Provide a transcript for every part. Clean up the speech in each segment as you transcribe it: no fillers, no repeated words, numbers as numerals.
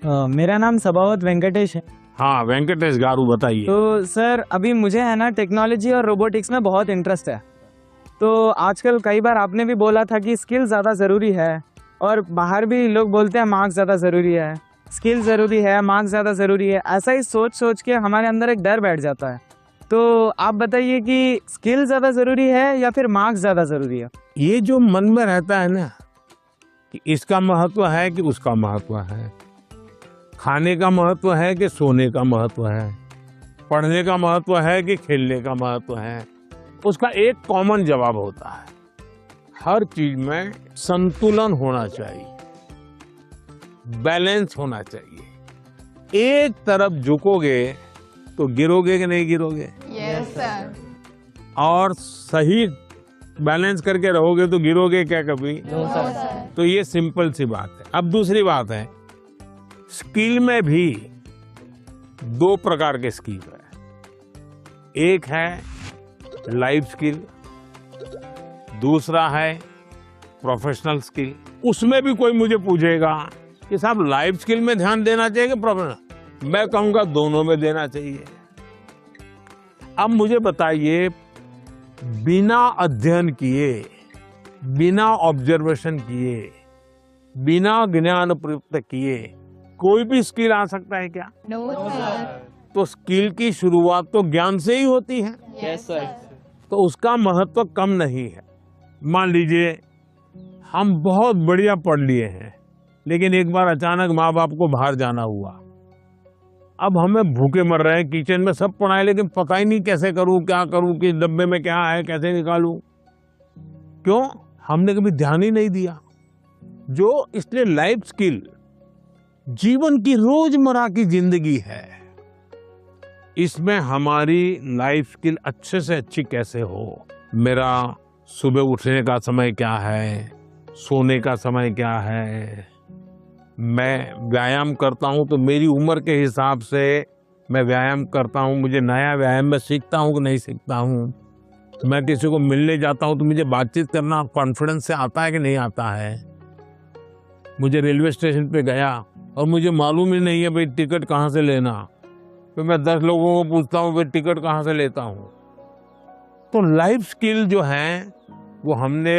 मेरा नाम सबावत वेंकटेश है। हाँ वेंकटेश गारू, बताइए। तो सर अभी मुझे है ना टेक्नोलॉजी और रोबोटिक्स में बहुत इंटरेस्ट है। तो आजकल कई बार आपने भी बोला था कि स्किल ज़्यादा ज़रूरी है, और बाहर भी लोग बोलते हैं मार्क्स ज़्यादा ज़रूरी है, स्किल ज़रूरी है, मार्क्स ज़्यादा ज़रूरी है। ऐसा ही सोच सोच के हमारे अंदर एक डर बैठ जाता है। तो आप बताइए कि स्किल ज़्यादा ज़रूरी है या फिर मार्क्स ज़्यादा ज़रूरी है? ये जो मन में रहता है ना कि इसका महत्व है कि उसका महत्व है, खाने का महत्व है कि सोने का महत्व है, पढ़ने का महत्व है कि खेलने का महत्व है, उसका एक कॉमन जवाब होता है, हर चीज में संतुलन होना चाहिए, बैलेंस होना चाहिए। एक तरफ झुकोगे तो गिरोगे कि नहीं गिरोगे? Yes sir. और सही बैलेंस करके रहोगे तो गिरोगे क्या कभी? No sir. तो ये सिंपल सी बात है। अब दूसरी बात है, स्किल में भी दो प्रकार के स्किल है। एक है लाइफ स्किल, दूसरा है प्रोफेशनल स्किल। उसमें भी कोई मुझे पूछेगा कि साहब लाइफ स्किल में ध्यान देना चाहिए कि प्रोफेशनल, मैं कहूंगा दोनों में देना चाहिए। अब मुझे बताइए, बिना अध्ययन किए, बिना ऑब्जर्वेशन किए, बिना ज्ञान प्राप्त किए कोई भी स्किल आ सकता है क्या? No sir. तो स्किल की शुरुआत तो ज्ञान से ही होती है। Yes sir. तो उसका महत्व कम नहीं है। मान लीजिए हम बहुत बढ़िया पढ़ लिए हैं, लेकिन एक बार अचानक माँ बाप को बाहर जाना हुआ, अब हमें भूखे मर रहे हैं, किचन में सब पड़ा है, लेकिन पता ही नहीं कैसे करूं, क्या करूं, कि डब्बे में क्या है, कैसे निकालूं। क्यों? हमने कभी ध्यान ही नहीं दिया। जो इसलिए लाइफ स्किल जीवन की रोजमर्रा की जिंदगी है, इसमें हमारी लाइफ स्किल अच्छे से अच्छी कैसे हो। मेरा सुबह उठने का समय क्या है, सोने का समय क्या है, मैं व्यायाम करता हूं तो मेरी उम्र के हिसाब से मैं व्यायाम करता हूं, मुझे नया व्यायाम में सीखता हूं कि नहीं सीखता हूं। मैं किसी को मिलने जाता हूं तो मुझे बातचीत करना कॉन्फिडेंस से आता है कि नहीं आता है। मुझे रेलवे स्टेशन पे गया और मुझे मालूम ही नहीं है भाई टिकट कहाँ से लेना, तो मैं 10 लोगों को पूछता हूँ भाई टिकट कहाँ से लेता हूँ। तो लाइफ स्किल जो है वो हमने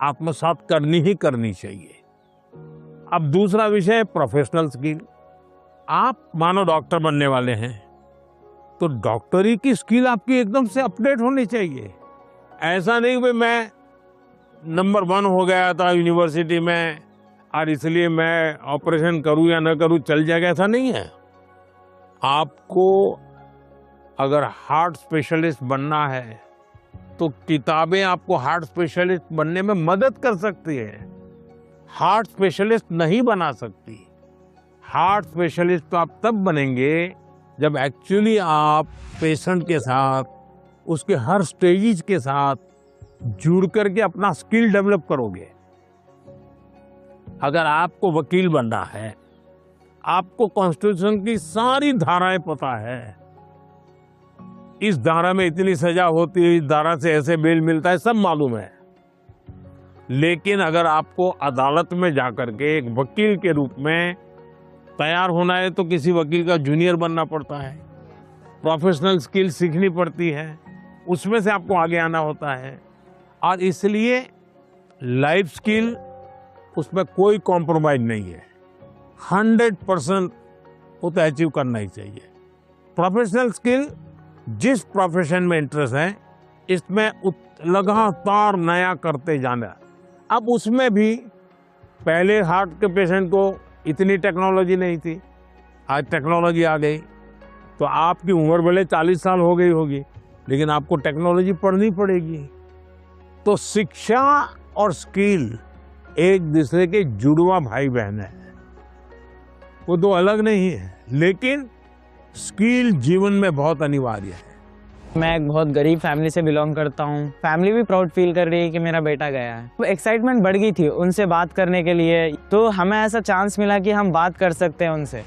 आत्मसात करनी ही करनी चाहिए। अब दूसरा विषय प्रोफेशनल स्किल। आप मानो डॉक्टर बनने वाले हैं, तो डॉक्टरी की स्किल आपकी एकदम से अपडेट होनी चाहिए। ऐसा नहीं कि मैं नंबर 1 हो गया था यूनिवर्सिटी में और इसलिए मैं ऑपरेशन करूं या न करूं चल जाएगा, ऐसा नहीं है। आपको अगर हार्ट स्पेशलिस्ट बनना है तो किताबें आपको हार्ट स्पेशलिस्ट बनने में मदद कर सकती है, हार्ट स्पेशलिस्ट नहीं बना सकती। हार्ट स्पेशलिस्ट तो आप तब बनेंगे जब एक्चुअली आप पेशेंट के साथ, उसके हर स्टेज के साथ जुड़ करके अपना स्किल डेवलप करोगे। अगर आपको वकील बनना है, आपको कॉन्स्टिट्यूशन की सारी धाराएं पता है, इस धारा में इतनी सजा होती है, इस धारा से ऐसे बेल मिलता है, सब मालूम है। लेकिन अगर आपको अदालत में जाकर के एक वकील के रूप में तैयार होना है तो किसी वकील का जूनियर बनना पड़ता है, प्रोफेशनल स्किल सीखनी पड़ती है, उसमें से आपको आगे आना होता है। और इसलिए लाइफ स्किल, उसमें कोई कॉम्प्रोमाइज नहीं है, 100% वो तो अचीव करना ही चाहिए। प्रोफेशनल स्किल, जिस प्रोफेशन में इंटरेस्ट है, इसमें लगातार नया करते जाना। अब उसमें भी पहले हार्ट के पेशेंट को इतनी टेक्नोलॉजी नहीं थी, आज टेक्नोलॉजी आ गई, तो आपकी उम्र भले 40 साल हो गई होगी, लेकिन आपको टेक्नोलॉजी पढ़नी पड़ेगी। तो शिक्षा और स्किल एक दूसरे के जुड़वा भाई बहन है, वो दो अलग नहीं है, लेकिन स्किल जीवन में बहुत अनिवार्य है। मैं एक बहुत गरीब फैमिली से बिलोंग करता हूँ। फैमिली भी प्राउड फील कर रही है कि मेरा बेटा गया है। तो एक्साइटमेंट बढ़ गई थी उनसे बात करने के लिए, तो हमें ऐसा चांस मिला कि हम बात कर सकते हैं उनसे।